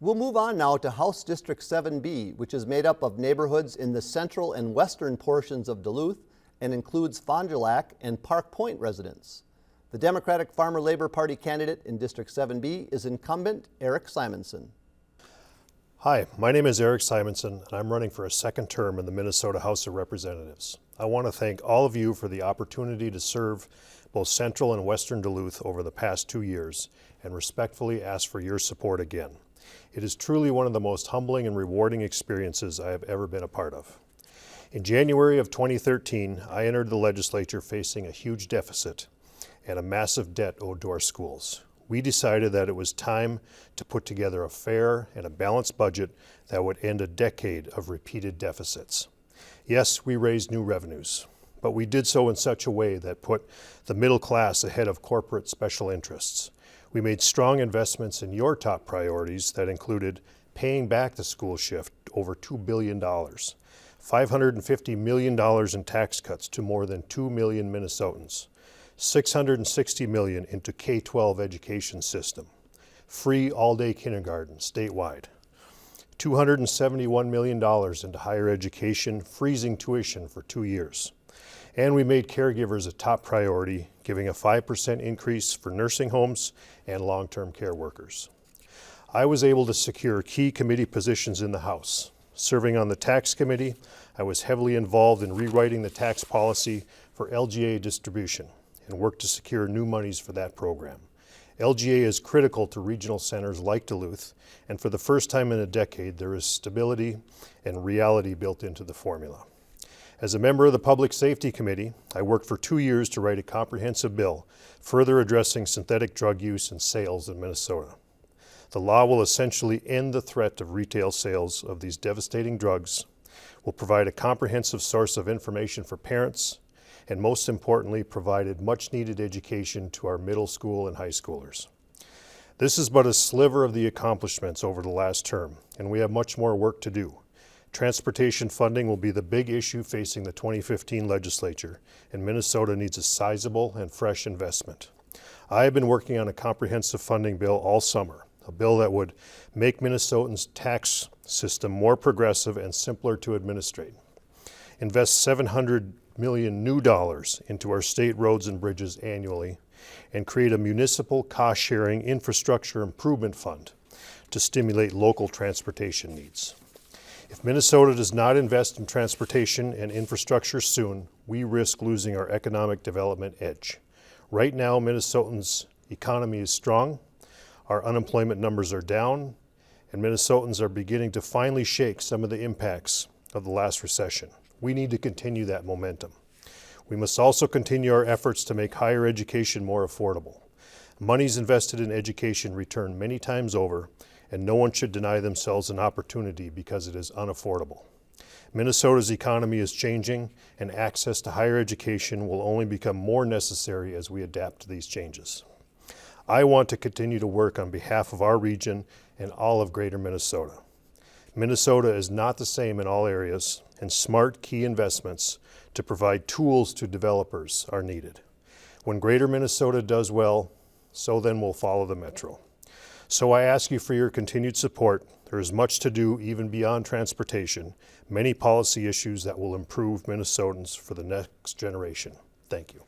We'll move on now to House District 7B, which is made up of neighborhoods in the central and western portions of Duluth and includes Fond du Lac and Park Point residents. The Democratic Farmer-Labor Party candidate in District 7B is incumbent Erik Simonson. Hi, my name is Erik Simonson, and I'm running for a second term in the Minnesota House of Representatives. I want to thank all of you for the opportunity to serve both central and western Duluth over the past 2 years, and respectfully ask for your support again. It is truly one of the most humbling and rewarding experiences I have ever been a part of. In January of 2013, I entered the legislature facing a huge deficit and a massive debt owed to our schools. We decided that it was time to put together a fair and a balanced budget that would end a decade of repeated deficits. Yes, we raised new revenues, but we did so in such a way that put the middle class ahead of corporate special interests. We made strong investments in your top priorities that included paying back the school shift over $2 billion, $550 million in tax cuts to more than 2 million Minnesotans, $660 million into K-12 education system, free all-day kindergarten statewide, $271 million into higher education, freezing tuition for 2 years. And we made caregivers a top priority, giving a 5% increase for nursing homes and long-term care workers. I was able to secure key committee positions in the House. Serving on the tax committee, I was heavily involved in rewriting the tax policy for LGA distribution and worked to secure new monies for that program. LGA is critical to regional centers like Duluth, and for the first time in a decade, there is stability and reality built into the formula. As a member of the Public Safety Committee, I worked for 2 years to write a comprehensive bill further addressing synthetic drug use and sales in Minnesota. The law will essentially end the threat of retail sales of these devastating drugs, will provide a comprehensive source of information for parents, and most importantly, provided much-needed education to our middle school and high schoolers. This is but a sliver of the accomplishments over the last term, and we have much more work to do. Transportation funding will be the big issue facing the 2015 legislature, and Minnesota needs a sizable and fresh investment. I have been working on a comprehensive funding bill all summer, a bill that would make Minnesotans' tax system more progressive and simpler to administrate. Invest $700 million new dollars into our state roads and bridges annually, and create a municipal cost-sharing infrastructure improvement fund to stimulate local transportation needs. If Minnesota does not invest in transportation and infrastructure soon, we risk losing our economic development edge. Right now, Minnesotans' economy is strong, our unemployment numbers are down, and Minnesotans are beginning to finally shake some of the impacts of the last recession. We need to continue that momentum. We must also continue our efforts to make higher education more affordable. Monies invested in education return many times over, and no one should deny themselves an opportunity because it is unaffordable. Minnesota's economy is changing, and access to higher education will only become more necessary as we adapt to these changes. I want to continue to work on behalf of our region and all of Greater Minnesota. Minnesota is not the same in all areas, and smart key investments to provide tools to developers are needed. When Greater Minnesota does well, so then will follow the Metro. So I ask you for your continued support. There is much to do even beyond transportation, many policy issues that will improve Minnesotans for the next generation. Thank you.